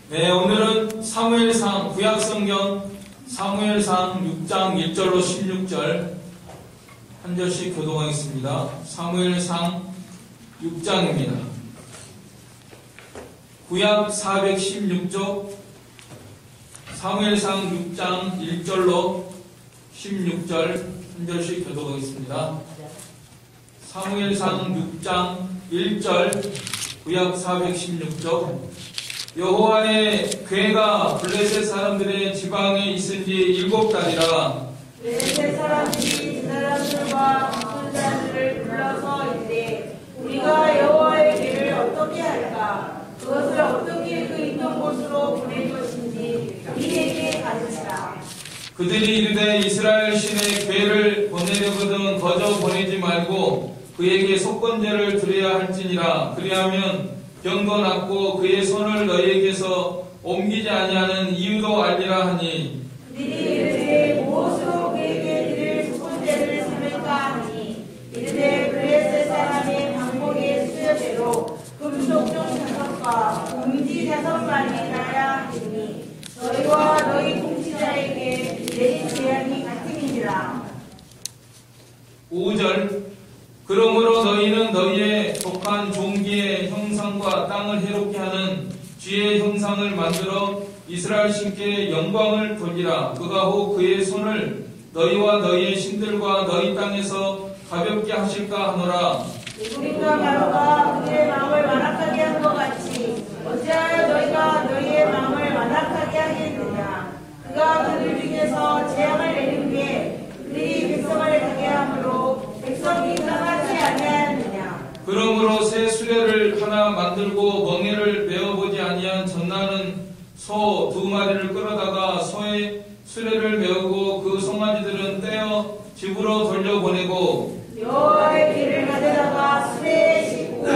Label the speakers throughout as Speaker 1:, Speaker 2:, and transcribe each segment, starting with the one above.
Speaker 1: 네, 오늘은 사무엘상 구약성경 사무엘상 6장 1절로 16절 한 절씩 교독하겠습니다. 사무엘상 6장입니다. 구약 416쪽 사무엘상 6장 1절로 16절 한 절씩 교독하겠습니다. 사무엘상 6장 1절 구약 416쪽 여호와의 궤가 블레셋 사람들의 지방에 있은 지 7달이라
Speaker 2: 블레셋 사람들이 그 사람들과 선자들을 불러서 이르되 우리가 여호와의 궤를 어떻게 할까? 그것을 어떻게 그 있던 곳으로 보낼 것인지 우리에게 가르치라.
Speaker 1: 그들이 이르되 이스라엘 신의 궤를 보내려거든 거저 보내지 말고 그에게 속건제를 드려야 할지니라. 그리하면 병도 낫고 그의 손을 너희에게서 옮기지 아니하는 이유도 알리라 하니
Speaker 2: 그들이 이르되 무엇으로 그에게 드릴 속건제를 삼을까 하니 이르되 블레셋 사람의 방목의 수여대로 금속종 5과 금지 5마리 나야 하니 너희와 너희 통치자에게 내린 재앙이 같음이니라.
Speaker 1: 5절 그러므로 너희는 너희의 독한 종기의 형상과 땅을 해롭게 하는 쥐의 형상을 만들어 이스라엘 신께 영광을 돌리라. 그가 후 그의 손을 너희와 너희의 신들과 너희 땅에서 가볍게 하실까 하노라.
Speaker 2: 우리가 바로가 그들의 마음을 완악하게 한 것 같이 어찌하여 너희가 너희의 마음을 완악하게 하겠느냐. 그가 그들 중에서 재앙을 내린 게 그들이 백성을 가게 함으로 백성이 떠나지 아니하였느냐.
Speaker 1: 그러므로 새 수레를 하나 만들고 멍에를 메어보지 아니한 전나는 소 2마리를 끌어다가 소의 수레를 메우고 그 송아지들은 떼어 집으로 돌려보내고
Speaker 2: 여호와의 궤를 가져다가 수레에 싣고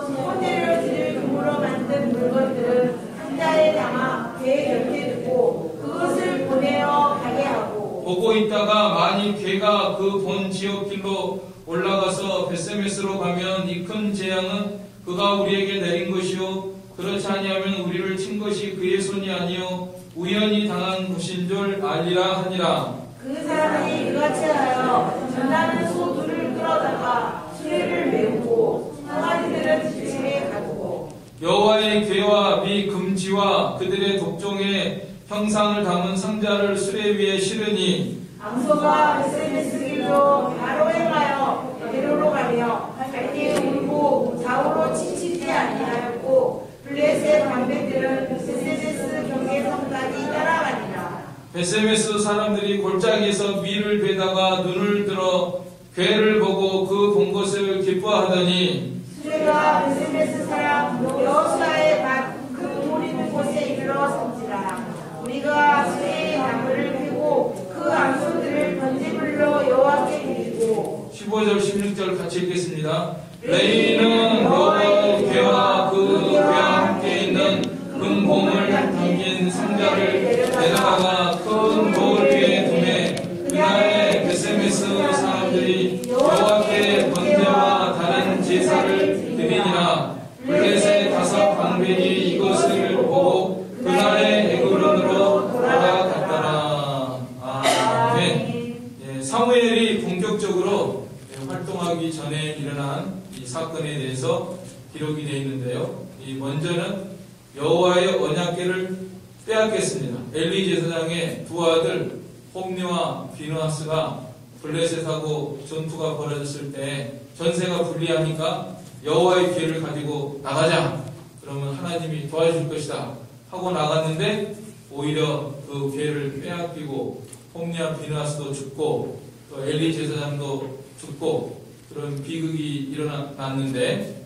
Speaker 2: 손대를 드릴 금으로 만든 물건들은 상자에 담아 궤 곁에 두고 그것을 보내어 가게 하고
Speaker 1: 보고 있다가 만일 궤가 그 본 지역길로 올라가서 벳세메스로 가면 이 큰 재앙은 그가 우리에게 내린 것이요 그렇지 아니하면 우리를 친 것이 그의 손이 아니요 우연히 당한 것인 줄 알리라 하니라.
Speaker 2: 그 사람이 그같이 하여 전나는 소 2를 끌어다가 수레를 메우고 송아지들은 집에 가두고
Speaker 1: 여호와의 궤와 미 금지와 그들의 독종의 형상을 담은 상자를 수레 위에 실으니
Speaker 2: 암소가 벳세메스 길로 바로 행하여 베로로 가며 갈대에 울고 좌우로 치치지 아니하였고 블레셋 방백들은 벳세메스 경계선까지 따라가니라.
Speaker 1: 벳세메스 사람들이 골짜기에서 밀을 베다가 눈을 들어 궤를 보고 그 본 것을 기뻐하더니
Speaker 2: 수레가 벳세메스 사람 여호수아의 밭그 돌 있는 곳에 이르러 선지라. 우리가 수레의 나무를 펴고 그 암소들을 번제물로 여호와께 드리고
Speaker 1: 15절 16절 같이 읽겠습니다. 레위는 여호와의 궤와 그 궤와 함께 있는 금봉을 담긴 상자를 내다가 큰 돌 위에 두매 그날에 벳세메스 사람들이 여호와께 번제와 다른 제사를 드리니라. 블레셋 5 방백이 이것을 보고 그날에 에그론으로 돌아갔더라. 아멘. 사무엘이 본격적으로 활동하기 전에 일어난 이 사건에 대해서 기록이 되어 있는데요. 먼저는 여호와의 언약궤를 빼앗겼습니다. 엘리 제사장의 2 아들 홈리와 비느하스가 블레셋하고 전투가 벌어졌을 때 전세가 불리하니까 여호와의 궤를 가지고 나가자. 그러면 하나님이 도와줄 것이다 하고 나갔는데 오히려 그 궤를 빼앗기고 홈리와 비느하스도 죽고 또 엘리 제사장도 죽고 그런 비극이 일어났는데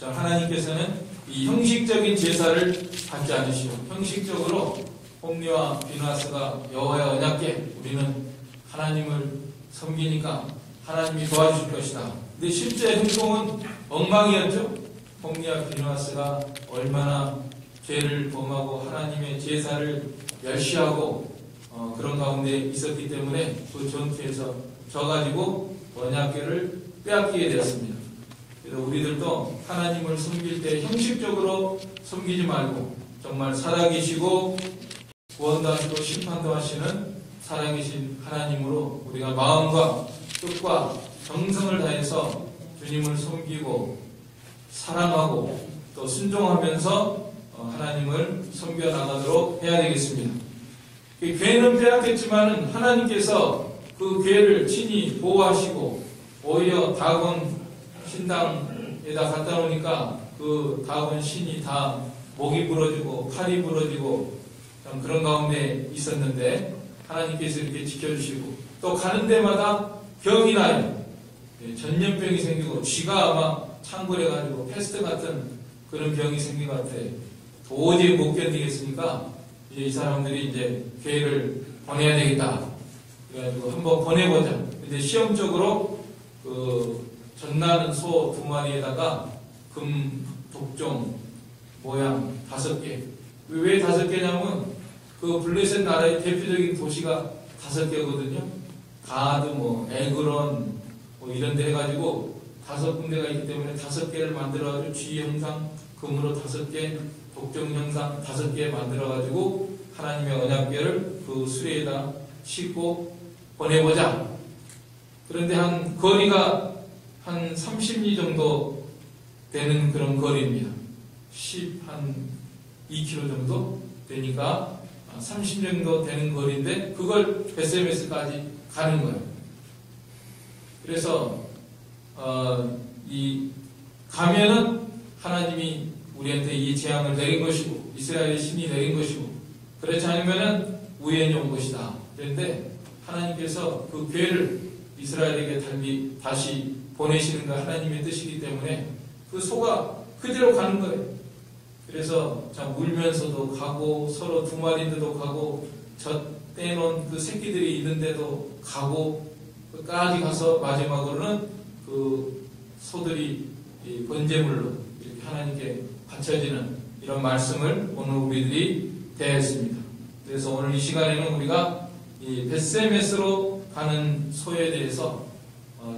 Speaker 1: 하나님께서는 이 형식적인 제사를 받지 않으시고 형식적으로 홈리와 비느하스가 여호와의 언약궤 우리는 하나님을 섬기니까 하나님이 도와주실 것이다. 근데 실제 행동은 엉망이었죠. 홈리와 비느하스가 얼마나 죄를 범하고 하나님의 제사를 멸시하고 그런 가운데 있었기 때문에 그 전투에서 져가지고 언약궤를 빼앗기게 되었습니다. 그래서 우리들도 하나님을 섬길 때 형식적으로 섬기지 말고 정말 살아계시고 구원도 하시고 심판도 하시는 살아계신 하나님으로 우리가 마음과 뜻과 정성을 다해서 주님을 섬기고 사랑하고 또 순종하면서 하나님을 섬겨 나가도록 해야 되겠습니다. 교회는 빼앗겼지만 하나님께서 그 교회를 친히 보호하시고 오히려 다곤 신당에다 갖다 놓으니까 그 다곤 신이 다 목이 부러지고 팔이 부러지고 그런 가운데 있었는데 하나님께서 이렇게 지켜주시고 또 가는 데마다 병이 나요. 전염병이 생기고 쥐가 아마 창궐해가지고 패스트 같은 그런 병이 생긴 것 같아. 도저히 못 견디겠으니까 이제 이 사람들이 이제 교회를 보내야 되겠다. 그래가지고 한번 보내보자. 근데 시험적으로 그 전나는 소 2마리에다가 금 독종 모양 5개. 왜 5개냐면 그 블레셋 나라의 대표적인 도시가 5개거든요. 가드, 에그론, 이런 데 해가지고 5군데가 있기 때문에 5개를 만들어가지고 쥐 형상, 금으로 5개, 독종 형상 5개 만들어가지고 하나님의 언약궤를 그 수레에다 싣고 보내보자. 그런데 한 거리가 한 30리 정도 되는 그런 거리입니다. 한 2km 정도 되니까 30 정도 되는 거리인데 그걸 베세메스까지 가는 거예요. 그래서 이 가면은 하나님이 우리한테 이 재앙을 내린 것이고 이스라엘의 신이 내린 것이고 그렇지 않으면은 우연히 온 것이다. 그런데 하나님께서 그 교회를 이스라엘에게 다시 보내시는 거 하나님의 뜻이기 때문에 그 소가 그대로 가는 거예요. 그래서 참 울면서도 가고 서로 2마리인데도 가고 떼놓은 그 새끼들이 있는데도 가고 끝까지 가서 마지막으로는 그 소들이 번제물로 이렇게 하나님께 바쳐지는 이런 말씀을 오늘 우리들이 대했습니다. 그래서 오늘 이 시간에는 우리가 이 벳세메스로 가는 소에 대해서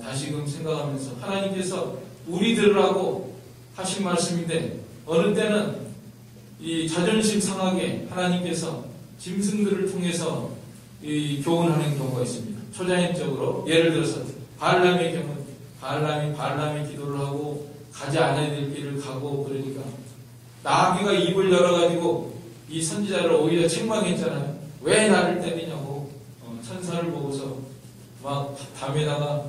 Speaker 1: 다시금 생각하면서 하나님께서 우리들하고 하신 말씀인데 어느 때는 이 자존심 상하게 하나님께서 짐승들을 통해서 이 교훈하는 경우가 있습니다. 초자연적으로 예를 들어서 발람의 경우 발람이 기도를 하고 가지 않아야 될 길을 가고 그러니까 나귀가 입을 열어가지고 이 선지자를 오히려 책망했잖아요. 왜 나를 때리냐고 천사를 보고서 막 담에다가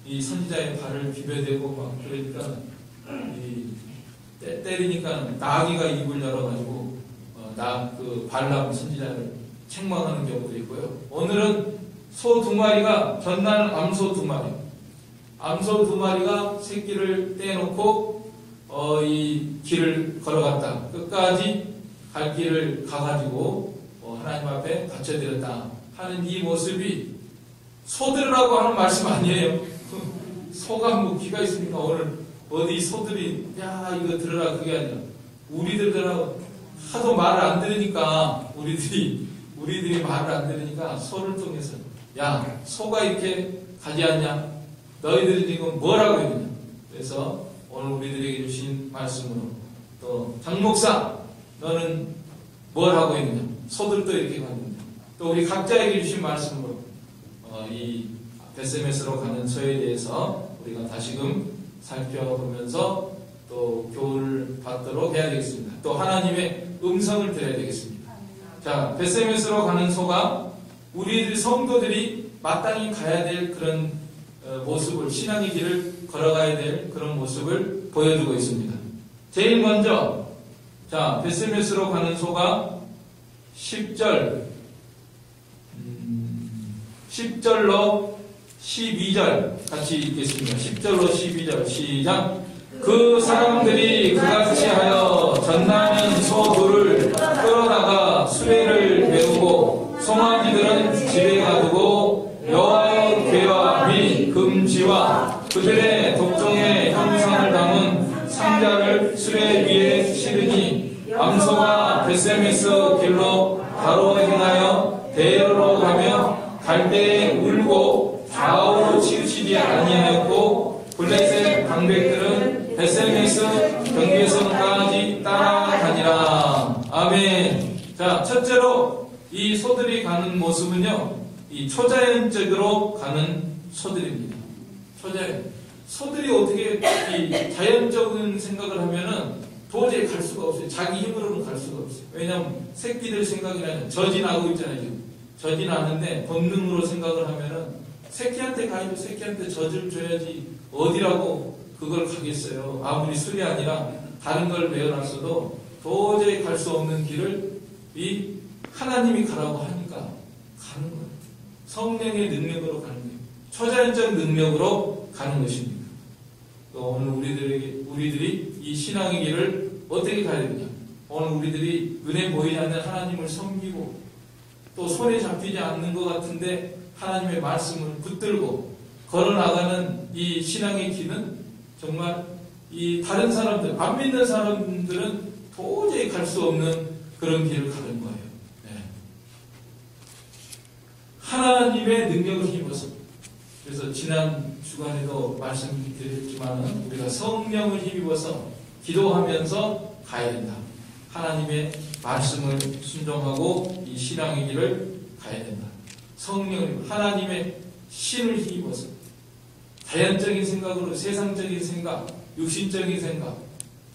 Speaker 1: 이 선지자의 발을 비벼대고 막 그러니까 때리니까 나귀가 입을 열어가지고 그 발람 선지자를 책망하는 경우도 있고요. 오늘은 소 2마리가 전날 암소 2마리 암소 2마리가 새끼를 떼놓고 이 길을 걸어갔다. 끝까지 갈 길을 가가지고 하나님 앞에 바쳐드렸다 하는 이 모습이 소들으라고 하는 말씀 아니에요. 소가 뭐 귀가 있습니까? 오늘 어디 소들이 야 이거 들어라 그게 아니라 우리들하고 하도 말을 안 들으니까 우리들이 말을 안 들으니까 소를 통해서 야 소가 이렇게 가지 않냐? 너희들이 지금 뭐라고 했느냐? 그래서 오늘 우리들에게 주신 말씀으로 또 장목사 너는 뭘 하고 있느냐? 소들도 이렇게 갔느냐? 또 우리 각자에게 주신 말씀으로 이 벳세메스로 가는 소에 대해서 우리가 다시금 살펴보면서 또 교훈을 받도록 해야 되겠습니다. 또 하나님의 음성을 들어야 되겠습니다. 자, 벳세메스로 가는 소가 우리 성도들이 마땅히 가야 될 그런 모습을 신앙의 길을 걸어가야 될 그런 모습을 보여주고 있습니다. 제일 먼저 자 벳세메스로 가는 소가 10절로 12절 같이 읽겠습니다. 10절로 12절 시작. 그 사람들이 그같이 하여 전나는 소 둘을 끌어다가 수레를 메우고 송아지들은 집에 가두고 여호와의 궤와 및 금지와 그들의 독종의 형상을 담은 상자를 수레 위에 실으니 암소가 벳세메스 길로 바로 행하여 대로로 가며 갈 때에 울고 좌우로 치우치지 아니하였고 블레셋 방백들은 벳세메스 경계선까지 따라가니라. 아멘. 아멘. 자, 첫째로 이 소들이 가는 모습은요, 이 초자연적으로 가는 소들입니다. 초자연. 소들이 어떻게 이 자연적인 생각을 하면은 도저히 갈 수가 없어요. 자기 힘으로는 갈 수가 없어요. 왜냐하면 새끼들 생각이라면 저진하고 있잖아요. 지금. 저진하는데 본능으로 생각을 하면은 새끼한테 가야죠. 새끼한테 젖을 줘야지 어디라고 그걸 가겠어요. 아무리 술이 아니라 다른 걸 메어놨어도 도저히 갈 수 없는 길을 이 하나님이 가라고 하니까 가는 거예요. 성령의 능력으로 가는 거예요. 초자연적 능력으로 가는 것입니다. 또 오늘 우리들이 이 신앙의 길을 어떻게 가야 되느냐? 오늘 우리들이 눈에 보이지 않는 하나님을 섬기고 또 손에 잡히지 않는 것 같은데 하나님의 말씀을 붙들고 걸어나가는 이 신앙의 길은 정말 이 다른 사람들, 안 믿는 사람들은 도저히 갈 수 없는 그런 길을 가는 거예요. 네. 하나님의 능력을 힘입어서, 그래서 지난 주간에도 말씀드렸지만 우리가 성령을 힘입어서 기도하면서 가야 된다. 하나님의 말씀을 순종하고 이 신앙의 길을 가야 된다. 성령을, 하나님의 신을 힘입어서 자연적인 생각으로 세상적인 생각, 육신적인 생각,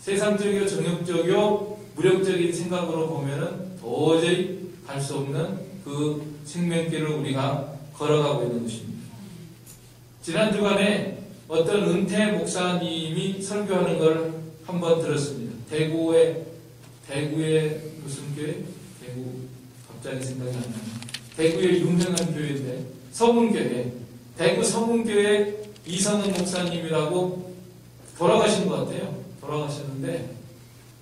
Speaker 1: 세상적이고 정욕적이고 무력적인 생각으로 보면은 도저히 갈 수 없는 그 생명길을 우리가 걸어가고 있는 것입니다. 지난 주간에 어떤 은퇴 목사님이 설교하는 걸 한번 들었습니다. 대구의 무슨 교회? 대구 갑자기 생각이 안 나요. 대구의 유명한 교회인데 서문교회, 대구 서문교회 이선은 목사님이라고 돌아가신 것 같아요. 돌아가셨는데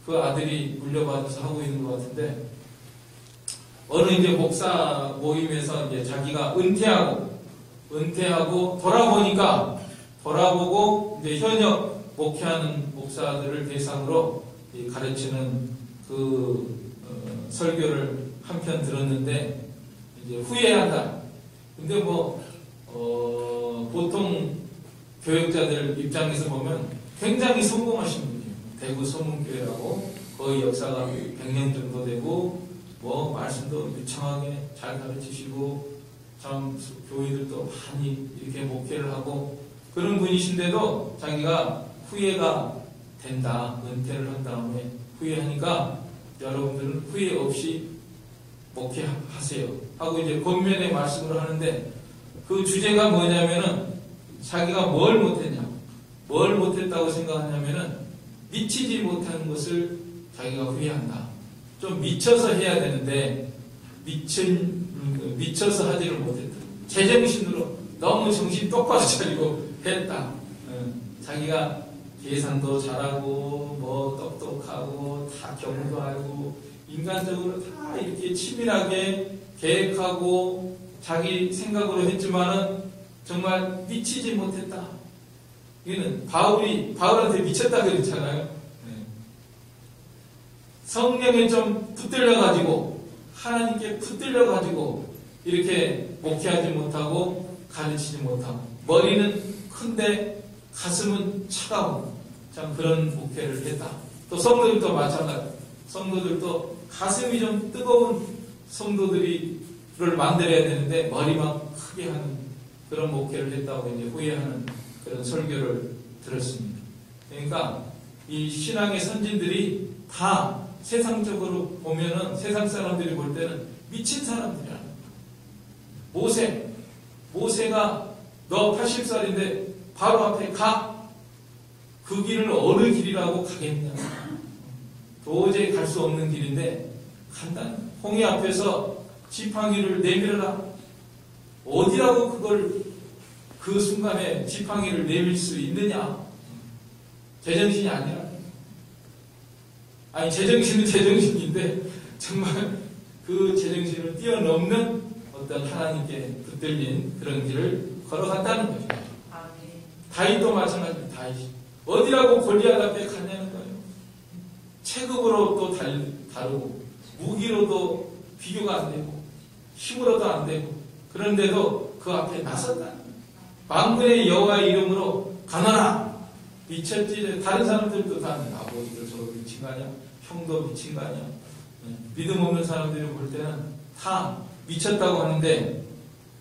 Speaker 1: 그 아들이 물려받아서 하고 있는 것 같은데 어느 이제 목사 모임에서 이제 자기가 은퇴하고 돌아보고 이제 현역 목회하는 목사들을 대상으로 가르치는 그 설교를 한편 들었는데 이제 후회한다. 근데 보통 교육자들 입장에서 보면 굉장히 성공하신 분이에요. 대구 서문교회라고 거의 역사가 100년 정도 되고 말씀도 유창하게 잘 가르치시고 참 교회들도 많이 이렇게 목회를 하고 그런 분이신데도 자기가 후회가 된다. 은퇴를 한 다음에 후회하니까 여러분들은 후회 없이 목회하세요 하고 이제 권면의 말씀을 하는데 그 주제가 뭐냐면은 자기가 뭘 못했다고 생각하냐면은 미치지 못하는 것을 자기가 후회한다. 좀 미쳐서 해야 되는데 미쳐서 하지를 못했다. 제정신으로 너무 정신 똑바로 차리고 했다. 자기가 계산도 잘하고 똑똑하고 다 경험도 알고 인간적으로 다 이렇게 치밀하게 계획하고 자기 생각으로 했지만은 정말 미치지 못했다. 이거는 바울한테 미쳤다 그랬잖아요. 성령에 좀 붙들려가지고 하나님께 붙들려가지고 이렇게 목회하지 못하고 가르치지 못하고 머리는 큰데 가슴은 차가운 참 그런 목회를 했다. 또 성도들도 마찬가지. 성도들도 가슴이 좀 뜨거운 성도들을 만들어야 되는데 머리만 크게 하는 그런 목회를 했다고 이제 후회하는 그런 설교를 들었습니다. 그러니까 이 신앙의 선진들이 다 세상적으로 보면은 세상 사람들이 볼 때는 미친 사람들이야. 모세가 너 80살인데 바로 앞에 가. 그 길을 어느 길이라고 가겠냐. 도저히 갈 수 없는 길인데 간단해. 홍해 앞에서 지팡이를 내밀어라. 어디라고 그걸 그 순간에 지팡이를 내밀 수 있느냐. 제정신이 아니라. 아니 제정신은 제정신인데 정말 그 제정신을 뛰어넘는 어떤 하나님께 붙들린 그런 길을 걸어간다는 거죠. 다윗도 마찬가지입니다. 다윗이 어디라고 골리앗 앞에 갔냐는 거예요. 체급으로 또 다르고 무기로도 비교가 안 되고 힘으로도 안 되고 그런데도 그 앞에 나섰다. 만군의 여호와의 이름으로 가너라. 미쳤지. 다른 사람들도 다 아버지도 저거 미친 거 아니야? 형도 미친 거 아니야? 믿음 없는 사람들이 볼 때는 다 미쳤다고 하는데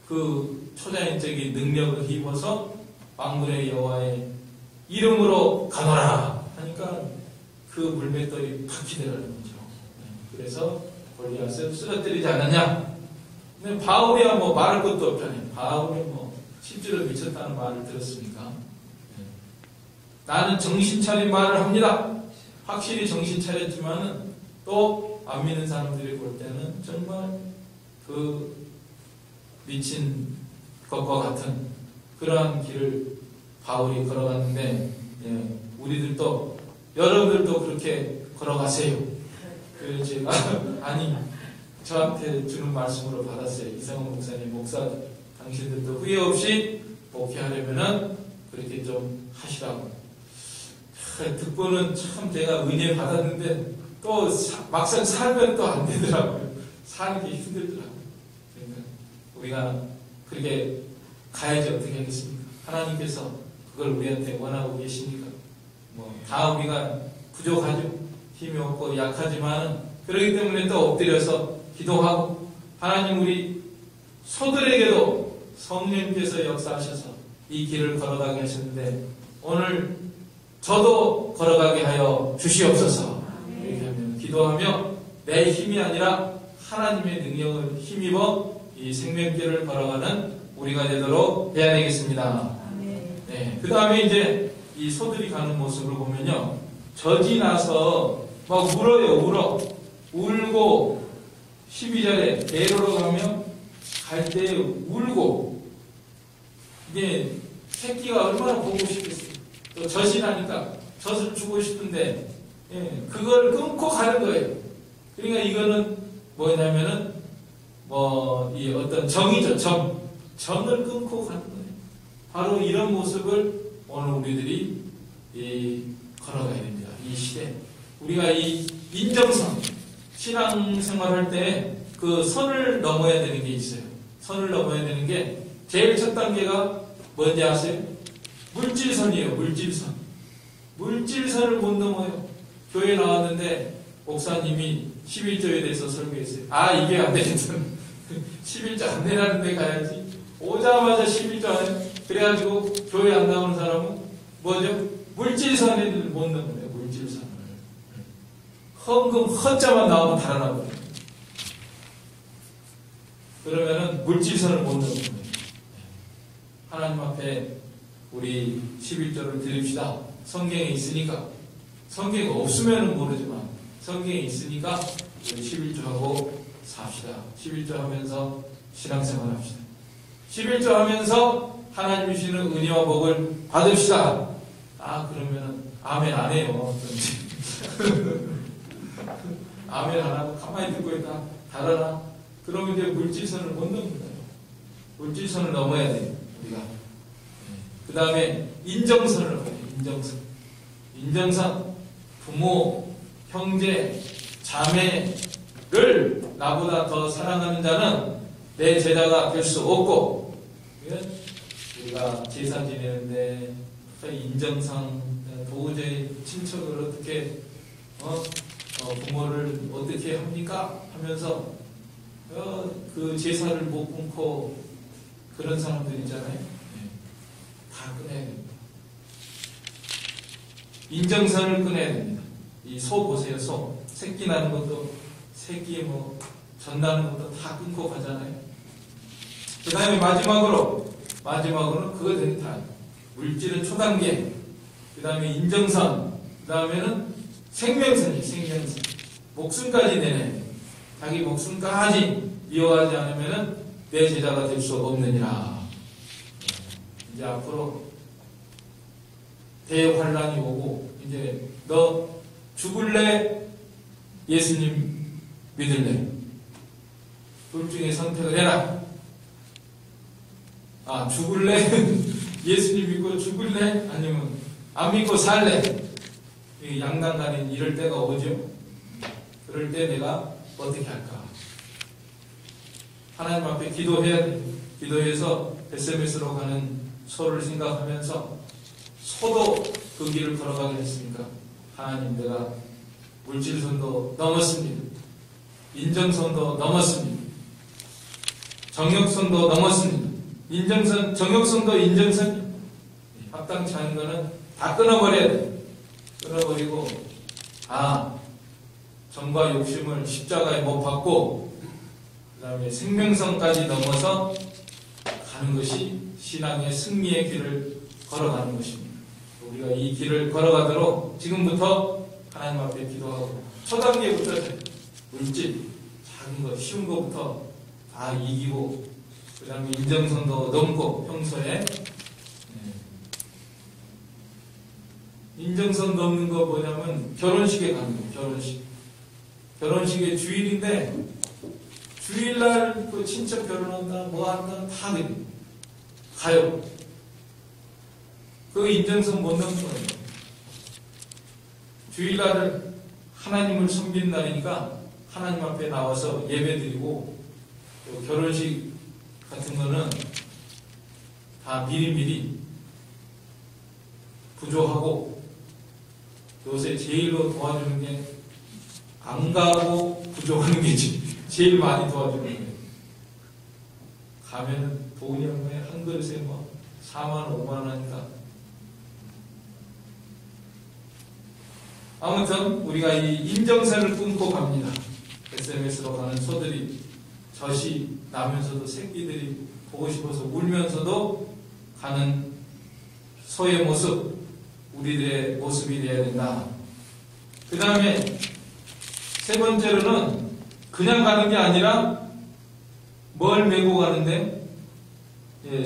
Speaker 1: 그 초자연적인 능력을 힘입어서 만군의 여호와의 이름으로 가노라 하니까 그 물맷돌이 바퀴되라는 거죠. 그래서 골리앗을 쓰러뜨리지 않았냐. 근데 바울이야 뭐 말할 것도 없잖아요. 바울이 뭐 실제로 미쳤다는 말을 들었으니까. 나는 정신 차린 말을 합니다. 확실히 정신 차렸지만은 또 안 믿는 사람들이 볼 때는 정말 그 미친 것과 같은 그러한 길을 바울이 걸어갔는데, 우리들도 여러분들도 그렇게 걸어가세요. 그래서 제가 아니 저한테 주는 말씀으로 받았어요. 이상훈 목사님, 목사 당신들도 후회 없이 목회하려면은 그렇게 좀 하시라고. 듣고는 참 제가 은혜 받았는데 또 막상 살면 또 안 되더라고요. 사는 게 힘들더라고요. 그러니까 우리가 그렇게 가야지 어떻게 하겠습니까? 하나님께서 그걸 우리한테 원하고 계시니까. 뭐 다 우리가 부족하죠. 힘이 없고 약하지만은 그렇기 때문에 또 엎드려서 기도하고, 하나님 우리 소들에게도 성령께서 역사하셔서 이 길을 걸어가게 하셨는데 오늘 저도 걸어가게 하여 주시옵소서. 이렇게 하면 기도하며 내 힘이 아니라 하나님의 능력을 힘입어 이 생명길을 걸어가는 우리가 되도록 해야 되겠습니다. 네. 그 다음에 이제 이 소들이 가는 모습을 보면요, 젖이 나서 막 울어요. 울고 12절에 베로로 가면 갈 때 울고, 이게 새끼가 얼마나 보고 싶겠어요. 또 젖이 나니까 젖을 주고 싶은데 그걸 끊고 가는 거예요. 그러니까 이거는 뭐냐면은 이 어떤 정이죠. 정을 끊고 가는 거예요. 바로 이런 모습을 오늘 우리들이 걸어가야 됩니다. 이 시대 우리가 이 인정성 신앙생활할 때 그 선을 넘어야 되는 게 있어요. 선을 넘어야 되는 게 제일 첫 단계가 뭔지 아세요? 물질선이에요. 물질선을 못 넘어요. 교회 나왔는데 목사님이 11조에 대해서 설교했어요. 이게 안 되겠다. 11조 안 내라는 데 가야지. 오자마자 11조 안 해. 그래가지고 교회 안 나오는 사람은 뭐죠? 물질선을 못 넘어요. 물질선을. 헌금 헌자만 나오면 달아나거든요. 그러면은 물질선을 못 넘는 거예요. 하나님 앞에 우리 11조를 드립시다. 성경에 있으니까. 성경이 없으면 모르지만 성경에 있으니까 우리 11조 하고 삽시다. 11조 하면서 신앙생활 합시다. 11조 하면서 하나님 주시는 은혜와 복을 받읍시다. 그러면은 아멘 안 해요. 아멘 안 하고 가만히 듣고 있다. 달아나. 그러면 이제 물질선을 못 넘는다. 물질선을 넘어야 돼요. 우리가. 그 다음에 인정선을 넘어요. 인정선. 부모, 형제, 자매를 나보다 더 사랑하는 자는 내 제자가 될 수 없고, 우리가 제사 지내는데 인정상 도저히 친척을 어떻게 부모를 어떻게 합니까? 하면서 그 제사를 못 끊고 그런 사람들 있잖아요. 다 끊어야 됩니다. 인정선을 끊어야 됩니다. 이 소 보세요. 소 새끼 나는 것도 새끼 전 나는 것도 다 끊고 가잖아요. 그 다음에 마지막으로는 그거 된다. 물질은 초단계. 그 다음에 인정선. 그 다음에는 생명선이에요. 생명선. 목숨까지 내내. 자기 목숨까지 이어가지 않으면은 내 제자가 될 수 없느니라. 이제 앞으로 대환란이 오고, 이제 너 죽을래? 예수님 믿을래? 둘 중에 선택을 해라. 죽을래? 예수님 믿고 죽을래? 아니면 안 믿고 살래? 양당간에 이럴 때가 오죠. 그럴 때 내가 어떻게 할까? 하나님 앞에 기도해야 돼. 기도해서 베세메스로 가는 소를 생각하면서 소도 그 길을 걸어가게 했으니까 하나님 내가 물질선도 넘었습니다. 인정선도 넘었습니다. 정역선도 넘었습니다. 인정선, 정역선도 인정선, 합당치 않은 거는 다 끊어버려야 돼요. 끊어버리고, 정과 욕심을 십자가에 못 박고, 그 다음에 생명선까지 넘어서 가는 것이 신앙의 승리의 길을 걸어가는 것입니다. 우리가 이 길을 걸어가도록 지금부터 하나님 앞에 기도하고, 첫 단계부터 물질, 작은 것, 쉬운 것부터 다 이기고, 그 다음에 인정선도 넘고, 평소에 인정선 넘는 거 뭐냐면 결혼식에 가는 거예요. 결혼식의 주일인데 주일날 그 친척 결혼한다 뭐 한다 다 그래요. 가요. 그 인정선 못 넘는 거예요. 주일날을 하나님을 섬기는 날이니까 하나님 앞에 나와서 예배드리고, 또 결혼식 같은 거는 다 미리미리 부조하고, 요새 제일로 도와주는 게 안 가고 부조하는 게 제일 많이 도와주는 거예요. 가면은 돈이 얼마에 한 그릇에 뭐 4만 5만 원이니까. 아무튼 우리가 이 인정선을 끊고 갑니다. SMS로 가는 소들이 젖이 나면서도 새끼들이 보고 싶어서 울면서도 가는 소의 모습, 우리들의 모습이 되어야 된다. 그 다음에 세 번째로는 그냥 가는 게 아니라 뭘 메고 가는데,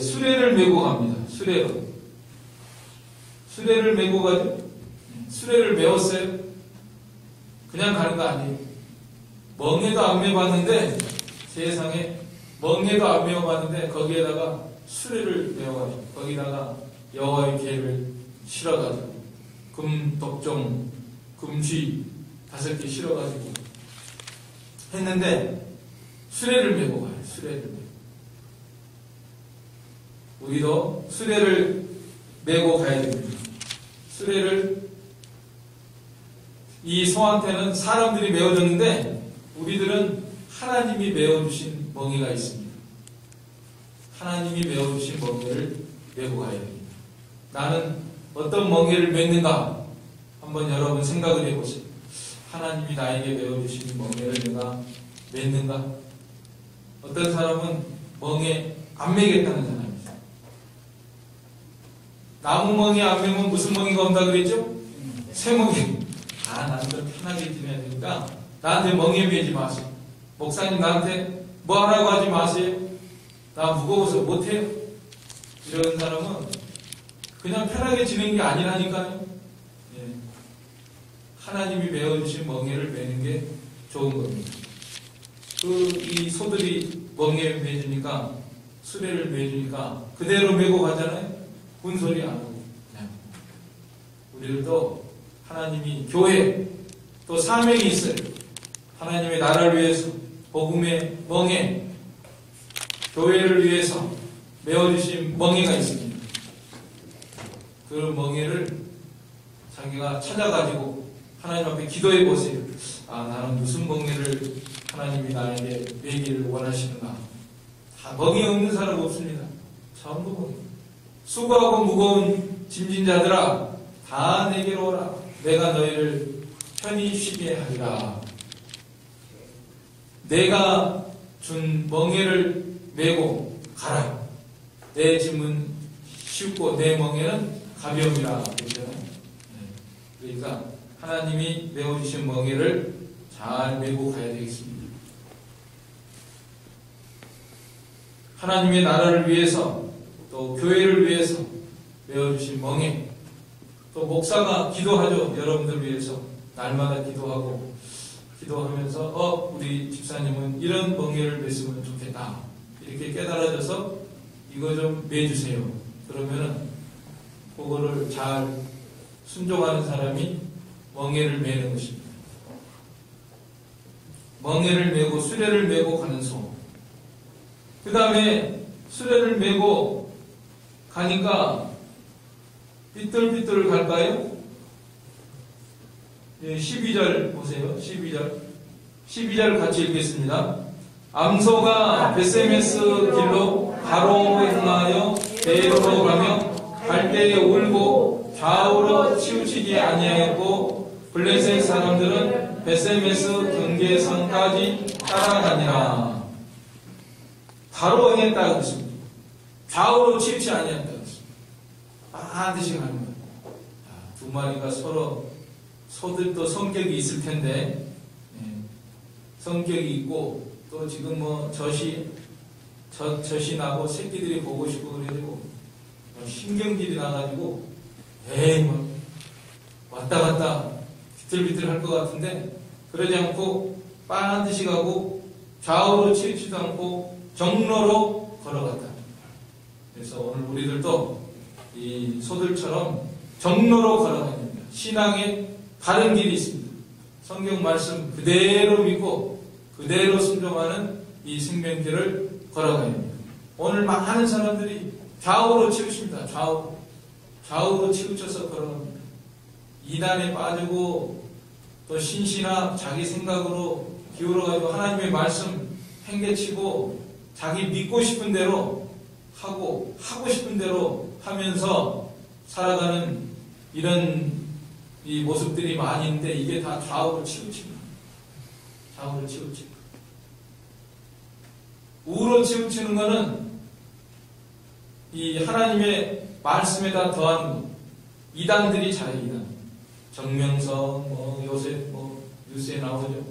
Speaker 1: 수레를 메고 갑니다. 수레를 메고 가죠. 수레를 메웠어요. 그냥 가는 거 아니에요. 멍에도 안 메봤는데, 세상에 멍에도 안 메어봤는데 거기에다가 수레를 메어가지고 거기다가 여호와의 계를 실어가지고 금, 독종, 금쥐 5개 실어가지고 했는데 수레를 메고 가요. 수레를 메고. 우리도 수레를 메고 가야 됩니다. 수레를, 이 소한테는 사람들이 메어줬는데 우리들은 하나님이 메어주신 멍에가 있습니다. 하나님이 메어주신 멍에를 메고 가야 됩니다. 나는 어떤 멍에를 맺는가? 한번 여러분 생각을 해보세요. 하나님이 나에게 메어주신 멍에를 내가 맺는가? 어떤 사람은 멍에 안 매겠다는 사람이 있어요. 나무 멍에 안 매면 무슨 멍에가 온다 그랬죠? 쇠멍에. 나는 좀 편하게 지내야 되니까 나한테 멍에 매지 마세요. 목사님 나한테 뭐 하라고 하지 마세요. 나 무거워서 못해요. 이런 사람은 그냥 편하게 지내는 게 아니라니까요. 하나님이 메어주신 멍에를 매는 게 좋은 겁니다. 이 소들이 멍에 매주니까, 수레를 매주니까 그대로 메고 가잖아요. 군소리 안 하고. 우리들도 하나님이 교회, 또 사명이 있어요. 하나님의 나라를 위해서, 복음의 멍에, 교회를 위해서 메어주신 멍에가 있습니다. 그 멍에를 자기가 찾아가지고 하나님 앞에 기도해 보세요. 나는 무슨 멍에를 하나님이 나에게 매기를 원하시는가? 다 멍에 없는 사람 없습니다. 전부 멍에. 수고하고 무거운 짐진 자들아, 다 내게로 오라. 내가 너희를 편히 쉬게 하리라. 내가 준 멍에를 메고 가라. 내 짐은 쉽고 내 멍에는 가벼움이라 그랬잖아요. 그러니까 하나님이 메어주신 멍에를 잘 메고 가야 되겠습니다. 하나님의 나라를 위해서, 또 교회를 위해서 메어주신 멍에, 또 목사가 기도하죠. 여러분들 위해서 날마다 기도하고, 기도하면서 우리 집사님은 이런 멍에를 맸으면 좋겠다, 이렇게 깨달아져서 이거 좀 매주세요. 그러면은 그거를 잘 순종하는 사람이 멍에를 매는 것입니다. 멍에를 메고 수레를 메고 가는 소. 그 다음에 수레를 메고 가니까 삐뚤삐뚤 갈까요? 12절 보세요. 12절. 12절 같이 읽겠습니다. 암소가 베세메스 길로 바로 행하여 대로로 가며 갈대에 울고 좌우로 치우치지 아니하였고 블레셋 사람들은 베세메스 경계선까지 따라가니라. 바로 행했다 그랬습니다. 좌우로 치우치지 아니하였다 그랬습니다. 반드시 가는 거예요. 두 마리가 서로 소들도 성격이 있을 텐데 성격이 있고 또 지금 뭐 젖이 나고 새끼들이 보고 싶고 그래가지고 신경질이 나가지고 뭐 왔다 갔다 비틀비틀 할 것 같은데 그러지 않고 반드시 가고 좌우로 치우치지도 않고 정로로 걸어갔다. 그래서 오늘 우리들도 이 소들처럼 정로로 걸어가야 됩니다. 신앙에 다른 길이 있습니다. 성경 말씀 그대로 믿고 그대로 순종하는 이 생명길을 걸어가야 됩니다. 오늘 많은 사람들이 좌우로 치우칩니다. 좌우로 치우쳐서 걸어갑니다. 이단에 빠지고 또 신시나 자기 생각으로 기울어가지고 하나님의 말씀 행개치고 자기 믿고 싶은 대로 하고 싶은 대로 하면서 살아가는 이런 이 모습들이 많이 있는데 이게 다 좌우로 치우칩니다. 좌우로 치우치고 우로 치우치는 것은 이 하나님의 말씀에다 더하는 것. 이단들이 잘해요. 이단. 정명성, 요새 뉴스에 나오죠.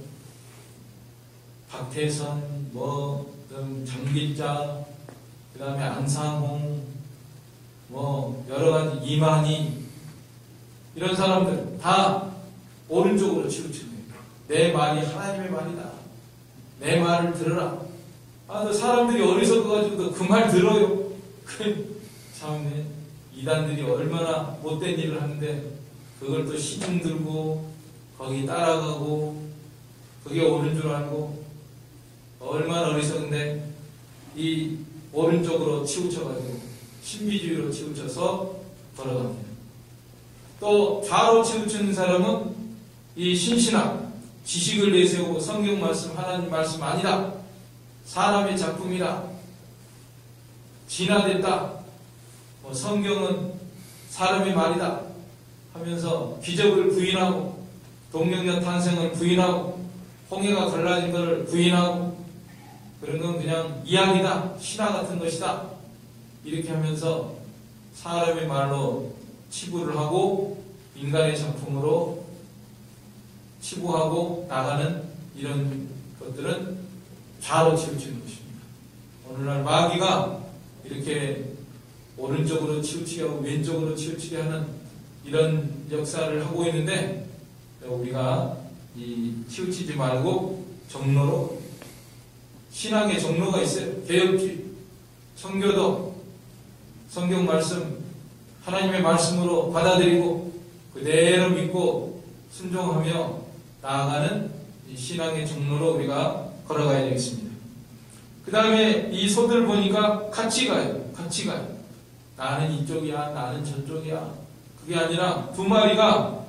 Speaker 1: 박태선, 장길자, 그 다음에 안상홍, 여러 가지 이만희 이런 사람들 다 오른쪽으로 치우치는 거예요. 내 말이 하나님의 말이다. 내 말을 들으라. 사람들이 어리석어가지고 그 말 들어요. 참 이단들이 얼마나 못된 일을 하는데 그걸 또 시중 들고 거기 따라가고 그게 옳은 줄 알고 얼마나 어리석은데 이 오른쪽으로 치우쳐가지고 신비주의로 치우쳐서 걸어갑니다. 또 좌로 치우치는 사람은 이 신신학 지식을 내세우고 성경 말씀 하나님 말씀 아니다. 사람의 작품이다. 진화됐다. 성경은 사람의 말이다. 하면서 기적을 부인하고 동력녀 탄생을 부인하고 홍해가 갈라진 것을 부인하고 그런 건 그냥 이야기다. 신화 같은 것이다. 이렇게 하면서 사람의 말로 치부를 하고 인간의 작품으로 치부하고 나가는 이런 것들은 좌로 치우치는 것입니다. 오늘날 마귀가 이렇게 오른쪽으로 치우치게 하고 왼쪽으로 치우치게 하는 이런 역사를 하고 있는데 우리가 이 치우치지 말고 정로로 신앙의 정로가 있어요. 개혁주의, 선교도 성경 말씀 하나님의 말씀으로 받아들이고 그대로 믿고 순종하며 나아가는 이 신앙의 정로로 우리가 걸어가야 되겠습니다. 그 다음에 이 소들 보니까 같이 가요. 나는 이쪽이야, 나는 저쪽이야. 그게 아니라 두 마리가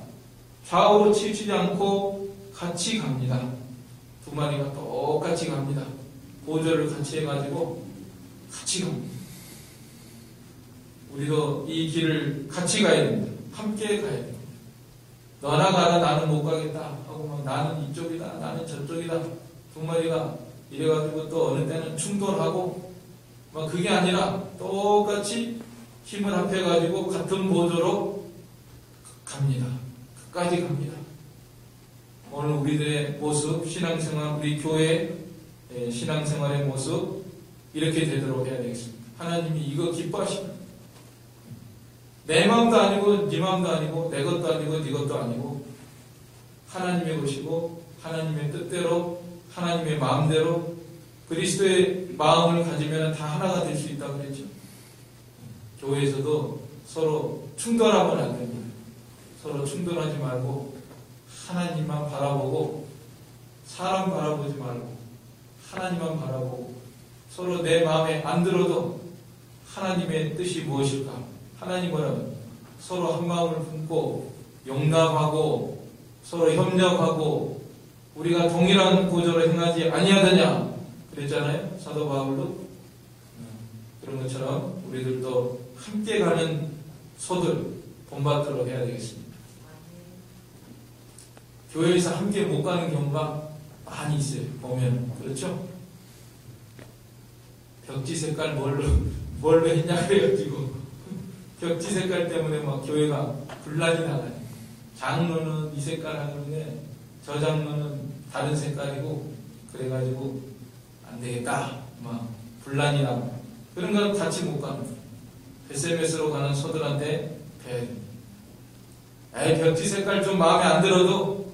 Speaker 1: 좌우로 치우치지 않고 같이 갑니다. 두 마리가 똑같이 갑니다. 보조를 같이 해가지고 같이 갑니다. 우리도 이 길을 같이 가야 됩니다. 함께 가야 됩니다. 너나 가라 나는 못 가겠다 하고 나는 이쪽이다 나는 저쪽이다 두 마리가 이래가지고 또 어느 때는 충돌하고 그게 아니라 똑같이 힘을 합해가지고 같은 보조로 갑니다. 끝까지 갑니다. 오늘 우리들의 모습, 신앙생활, 우리 교회 신앙생활의 모습 이렇게 되도록 해야 되겠습니다. 하나님이 이거 기뻐하십니다. 내 마음도 아니고 네 마음도 아니고 내 것도 아니고 네 것도 아니고 하나님의 것이고 하나님의 뜻대로 하나님의 마음대로 그리스도의 마음을 가지면 다 하나가 될 수 있다고 그랬죠. 교회에서도 서로 충돌하면 안 됩니다. 서로 충돌하지 말고 하나님만 바라보고 사람 바라보지 말고 하나님만 바라보고 서로 내 마음에 안 들어도 하나님의 뜻이 무엇일까? 하나님은 서로 한 마음을 품고 용납하고 서로 협력하고 우리가 동일한 구조로 행하지 아니하느냐 그랬잖아요. 사도 바울도. 그런 것처럼 우리들도 함께 가는 소들 본받도록 해야 되겠습니다. 교회에서 함께 못 가는 경우가 많이 있어요. 보면 그렇죠? 벽지 색깔 뭘로 했냐 그래가지고 벽지 색깔 때문에 막 교회가 분란이 나가요. 장로는 이 색깔 하는데 저 장로는 다른 색깔이고 그래가지고 안 되겠다 막 분란이 나고 그런 건 같이 못 가는 거예요. SMS로 가는 소들한테 벽지 색깔 좀 마음에 안 들어도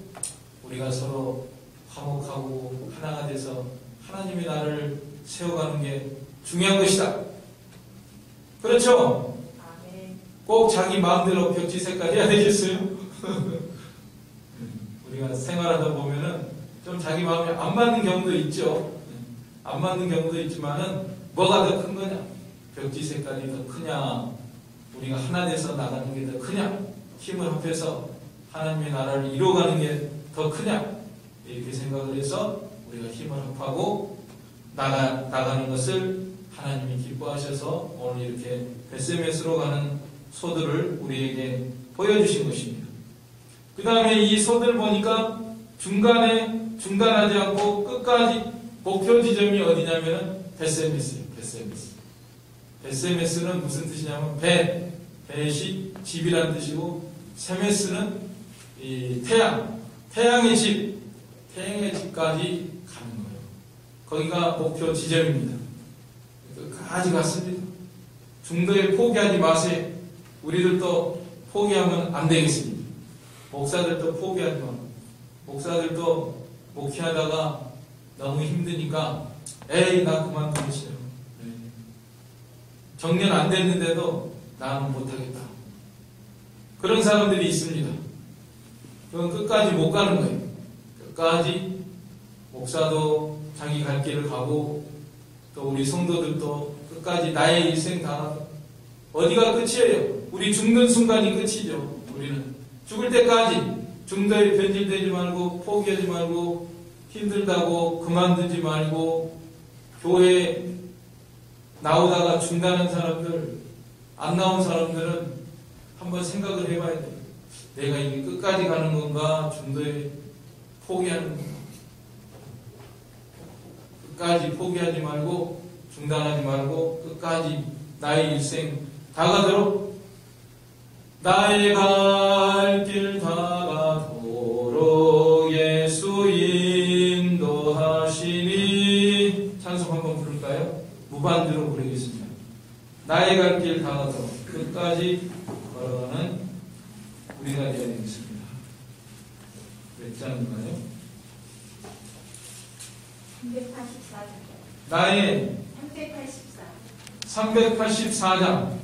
Speaker 1: 우리가 서로 화목하고 하나가 돼서 하나님이 나를 세워가는 게 중요한 것이다. 그렇죠? 꼭 자기 마음대로 벽지 색깔 해야 되겠어요? 우리가 생활하다 보면은 좀 자기 마음에 안 맞는 경우도 있죠. 안 맞는 경우도 있지만은 뭐가 더 큰 거냐? 벽지 색깔이 더 크냐? 우리가 하나 돼서 나가는 게 더 크냐? 힘을 합해서 하나님의 나라를 이루어가는 게 더 크냐? 이렇게 생각을 해서 우리가 힘을 합하고 나가는 것을 하나님이 기뻐하셔서 오늘 이렇게 베세메스로 가는 소들을 우리에게 보여주신 것입니다. 그 다음에 이 소들 보니까 중간에 중단하지 않고 끝까지 목표 지점이 어디냐면 베세메스예요. 베세메스는 무슨 뜻이냐면 벳이 집이라는 뜻이고 세메스는 이 태양의 집까지 가는 거예요. 거기가 목표 지점입니다. 끝까지 갔습니다. 중도에 포기하지 마세요. 우리들도 포기하면 안 되겠습니다. 목사들도 포기하지 마. 목사들도 목회하다가 너무 힘드니까 나 그만두기 싫어. 정년 안 됐는데도 나는 못하겠다. 그런 사람들이 있습니다. 그건 끝까지 못 가는 거예요. 끝까지 목사도 자기 갈 길을 가고 또 우리 성도들도 끝까지 나의 일생 다 어디가 끝이에요? 우리 죽는 순간이 끝이죠. 우리는 죽을 때까지 중도에 변질되지 말고 포기하지 말고 힘들다고 그만두지 말고 교회 나오다가 중단한 사람들 안 나온 사람들은 한번 생각을 해봐야 돼요. 내가 이게 끝까지 가는 건가 중도에 포기하는 건가. 끝까지 포기하지 말고 중단하지 말고 끝까지 나의 일생 다 가도록 나의 갈 길 다 가도록 예수 인도하시니 찬송 한번 부를까요? 무반주로 부르겠습니다. 나의 갈 길 다 가도록 끝까지 걸어가는 우리가 되어야 되겠습니다. 몇 장인가요?
Speaker 2: 384장.
Speaker 1: 나의 384장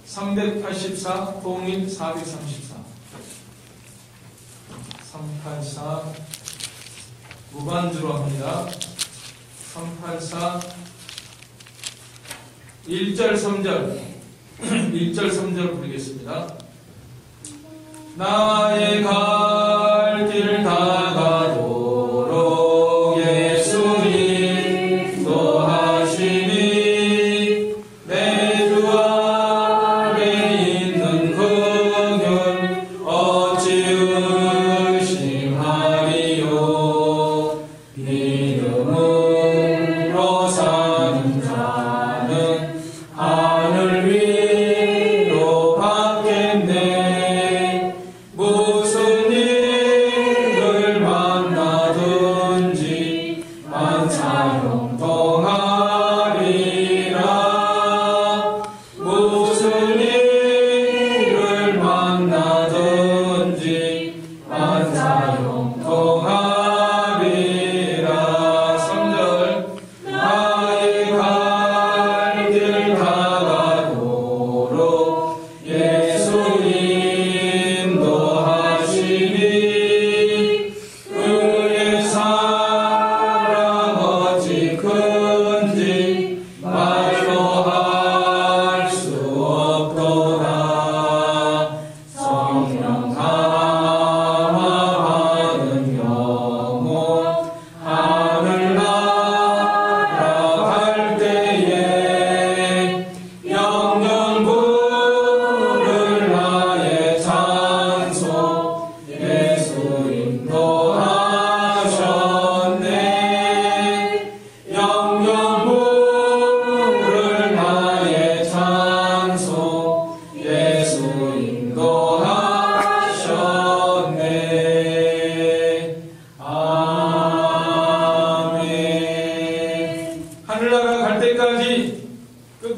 Speaker 1: 384 동일 434 384 무반주로 합니다. 384 1절 3절 1절 3절 부르겠습니다. 나의 갈 길 다 가도록 예수 인도하시니 내 주 안에 있는 긍휼 어찌 의심하리요. 믿음으로 사는 자는 하늘 위로 받겠네. 무슨 일을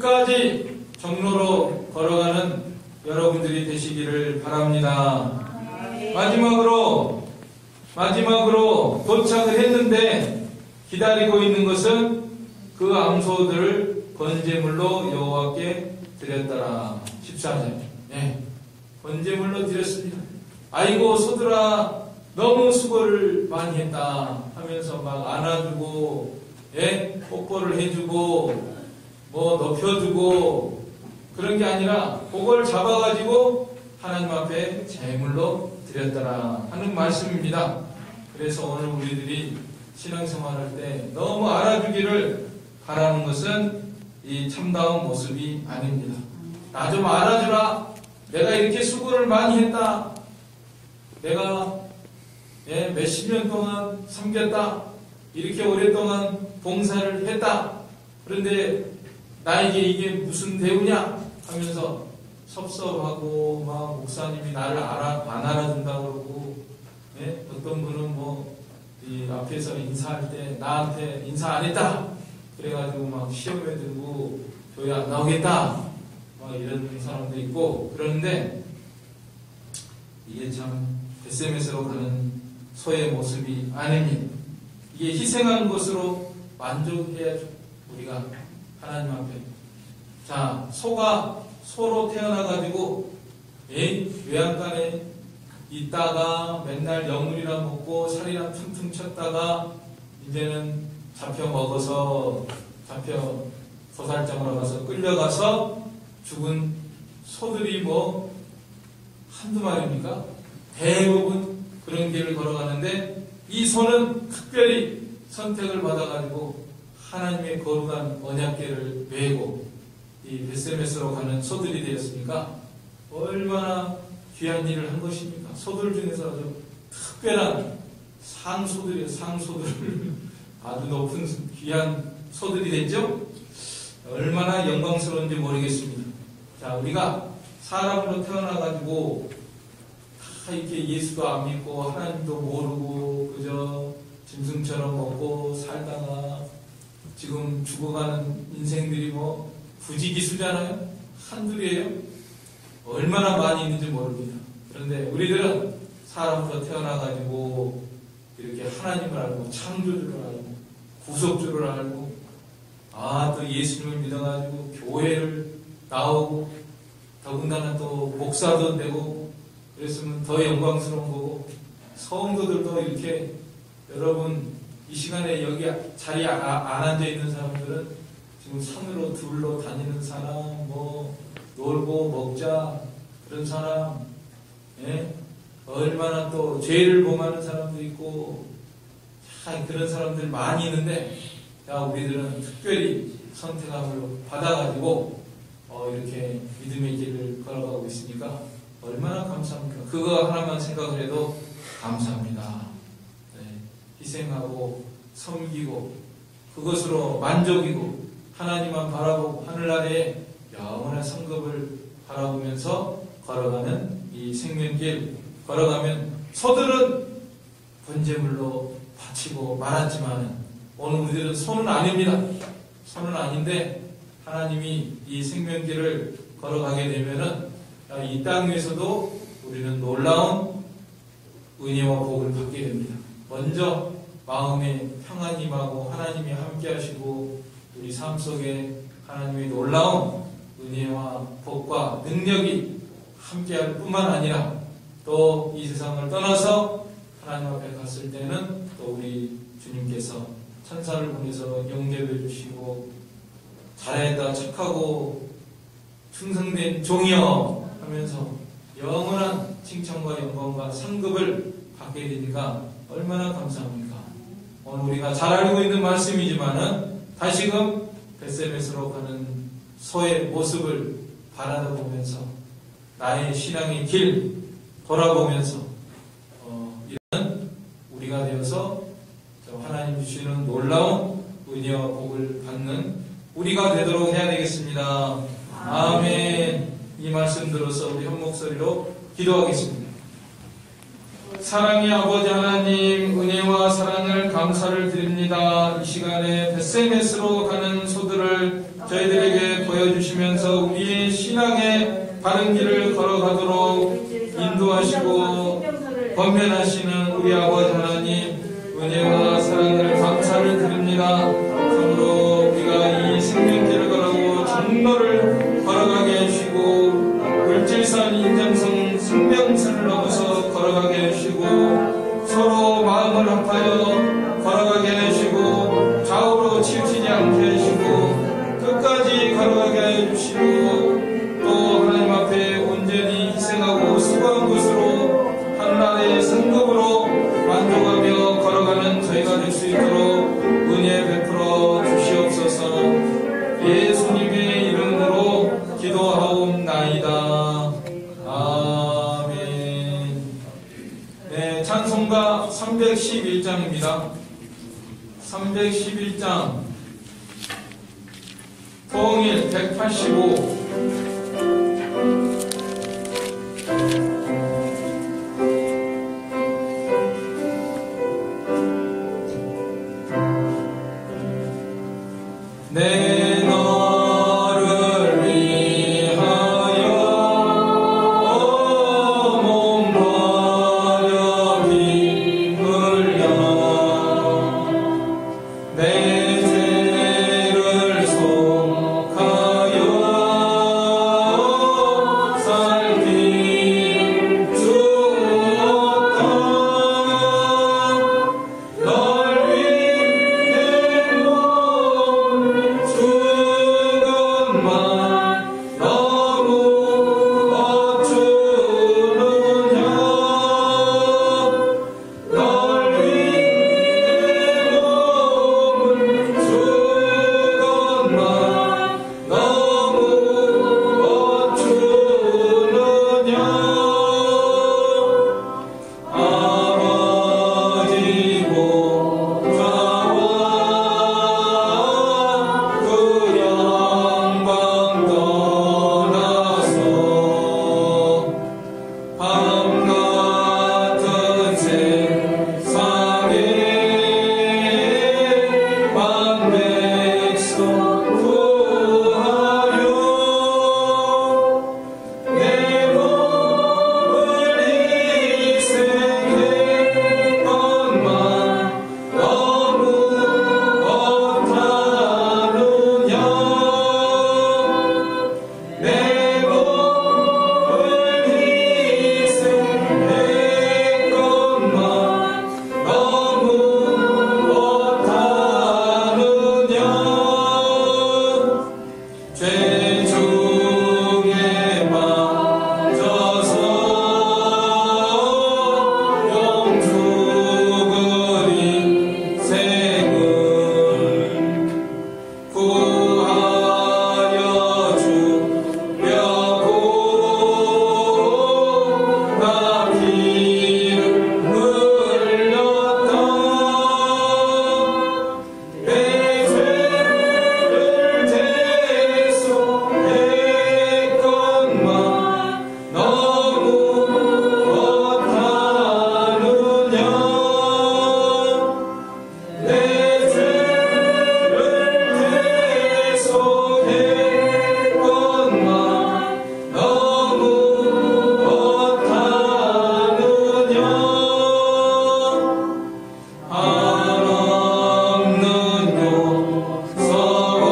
Speaker 1: 끝까지 정로로 걸어가는 여러분들이 되시기를 바랍니다. 마지막으로 도착을 했는데 기다리고 있는 것은 그 암소들을 번제물로 여호와께 드렸더라. 14절. 네. 번제물로 드렸습니다. 아이고 소들아 너무 수고를 많이 했다 하면서 막 안아주고 뽀뽀를 해주고 뭐 높여주고 그런 게 아니라 그걸 잡아가지고 하나님 앞에 제물로 드렸더라 하는 말씀입니다. 그래서 오늘 우리들이 신앙생활할 때 너무 알아주기를 바라는 것은 이 참다운 모습이 아닙니다. 나 좀 알아주라. 내가 이렇게 수고를 많이 했다. 내가 몇십 년 동안 섬겼다. 이렇게 오랫동안 봉사를 했다. 그런데 나에게 이게 무슨 대우냐 하면서 섭섭하고 막 목사님이 나를 안 알아준다고 그러고 어떤 분은 이 앞에서 인사할 때 나한테 인사 안 했다. 그래가지고 막 시험에 들고 교회 안 나오겠다. 막 이런 사람도 있고 그러는데 이게 참 SMS로 가는 소의 모습이 아닙니다. 이게 희생하는 것으로 만족해야죠. 우리가 하나님 앞에. 자, 소가 소로 태어나가지고 외양간에 있다가 맨날 여물이나 먹고 살이나 퉁퉁 쳤다가 이제는 잡혀 먹어서 잡혀 도살장으로 가서 끌려가서 죽은 소들이 한두 마리입니까? 대부분 그런 길을 걸어가는데 이 소는 특별히 선택을 받아가지고 하나님의 거룩한 언약궤를 메고 이 베세메스로 가는 소들이 되었으니까 얼마나 귀한 일을 한 것입니까? 소들 중에서 아주 특별한 상소들이에요. 상소들 아주 높은 귀한 소들이 됐죠? 얼마나 영광스러운지 모르겠습니다. 자, 우리가 사람으로 태어나가지고 다 이렇게 예수도 안 믿고 하나님도 모르고 그저 짐승처럼 먹고 살다가 지금 죽어가는 인생들이 부지기수잖아요. 한둘이에요. 얼마나 많이 있는지 모릅니다. 그런데 우리들은 사람으로 태어나가지고 이렇게 하나님을 알고 창조주를 알고 구속주를 알고 또 예수님을 믿어가지고 교회를 나오고 더군다나 또 목사도 되고 그랬으면 더 영광스러운 거고 성도들도 이렇게 여러분 이 시간에 여기 자리에 안 앉아있는 사람들은 지금 산으로 둘러 다니는 사람 놀고 먹자 그런 사람 얼마나 또 죄를 범하는 사람도 있고 그런 사람들 많이 있는데 우리들은 특별히 선택함을 받아가지고 이렇게 믿음의 길을 걸어가고 있으니까 얼마나 감사합니까? 그거 하나만 생각을 해도 감사합니다. 희생하고 섬기고 그것으로 만족이고 하나님만 바라보고 하늘나라의 영원한 성급을 바라보면서 걸어가는 이 생명길 걸어가면 소들은 번제물로 바치고 말았지만 오늘 우리들은 소는 아닙니다. 소는 아닌데 하나님이 이 생명길을 걸어가게 되면은 이 땅 위에서도 우리는 놀라운 은혜와 복을 받게 됩니다. 먼저 마음에 평안이 임하고 하나님이 함께 하시고 우리 삶 속에 하나님의 놀라운 은혜와 복과 능력이 함께할 뿐만 아니라 또 이 세상을 떠나서 하나님 앞에 갔을 때는 또 우리 주님께서 천사를 보내서 영접해 주시고 잘했다 착하고 충성된 종이여 하면서 영원한 칭찬과 영광과 상급을 받게 되니까 얼마나 감사합니까? 오늘 우리가 잘 알고 있는 말씀이지만은 다시금 베세메스로 가는 소의 모습을 바라보면서 나의 신앙의 길 돌아보면서 이런 우리가 되어서 하나님 주시는 놀라운 은혜와 복을 받는 우리가 되도록 해야 되겠습니다. 아멘. 이 말씀 들어서 우리 한 목소리로 기도하겠습니다. 사랑의 아버지 하나님, 은혜와 사랑을 감사를 드립니다. 이 시간에 베세메스로 가는 소들을 저희들에게 보여주시면서 우리의 신앙의 바른 길을 걸어가도록 인도하시고 권면하시는 우리 아버지 하나님, 은혜와 사랑을 감사를 드립니다. 참으로 우리가 이 생명길을 걸어가고 정로를 걸어가게 해주시고 물질산 인정성 생명선을 넘어서 걸어가게 해주시고 서로 마음을 합하여 걸어가게 해주시고 좌우로 치우치지 않게 해주시고 끝까지 걸어가게 해주시고 또 하나님 앞에 온전히 희생하고 수고한 것으로 하나님의 성급으로 만족하며 걸어가는 저희가 될 수 있도록 은혜 베풀어 주시옵소서. 예수님의 이름으로 기도하옵나이다. 아멘. 네, 찬송가 311장입니다. 311장 통일 185. 내 너를 위하여 몸 버려 피 흘려 내 죄를 속하여 살길 주었다. 널 위해 몸 주건만 너무 어쩌느냐. 널 위해 몸을 주건만 너무 어쩌느냐. 아버지 보좌와 그 영광 떠나서 밤 같은 세상에 만백성 구하여 내 몸을 희생했건만 너무 어떠하느냐. 내 몸을 희생했건만 너무 어떠하느냐. 죄 중에 빠져서 영죽을 인생을 구하여 주려고 나 피를 흘렸다. 내 죄를 대속했건만 너무 어떠하느냐. 내 죄를 대속했건만 너무 어떠하느냐. 한없는 용서와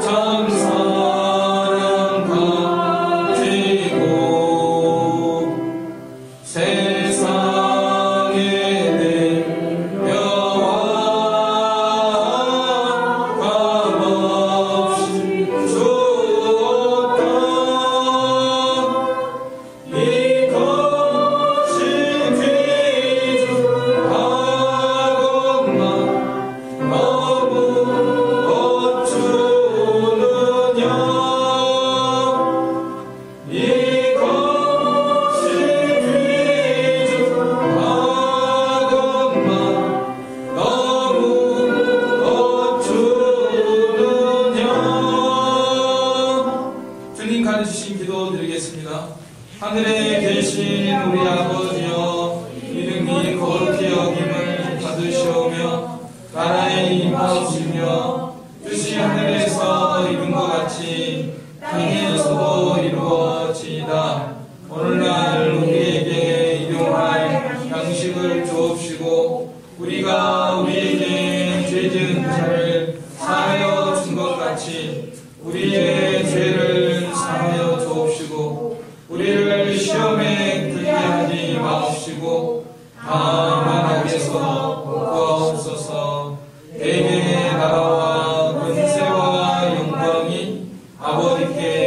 Speaker 1: 참사랑 가지고 세상에 내려와 값없이 주었다. 이것이 귀중하건만 너무 어쩌느냐. 이것이 귀중하건만 너무 어쩌느냐. 주님 가르치신 기도 드리겠습니다. 하늘에 계신 우리 아버지여, 이름이 거룩히 여김을 받으시오며 나라의 임하옵시며 하늘에서 이룬 것 같이 땅에서도 이루어지이다. 오늘날 우리에게 일용할 양식을 주옵시고 우리가 우리에게 죄 지은 자를 사하여 준 것 같이 우리의 죄를 사하여 주옵시고 우리를 시험에 들게 하지 마옵시고 다만 악에서 구하옵소서. 대개의 나라와 권세와 영광이 아버지께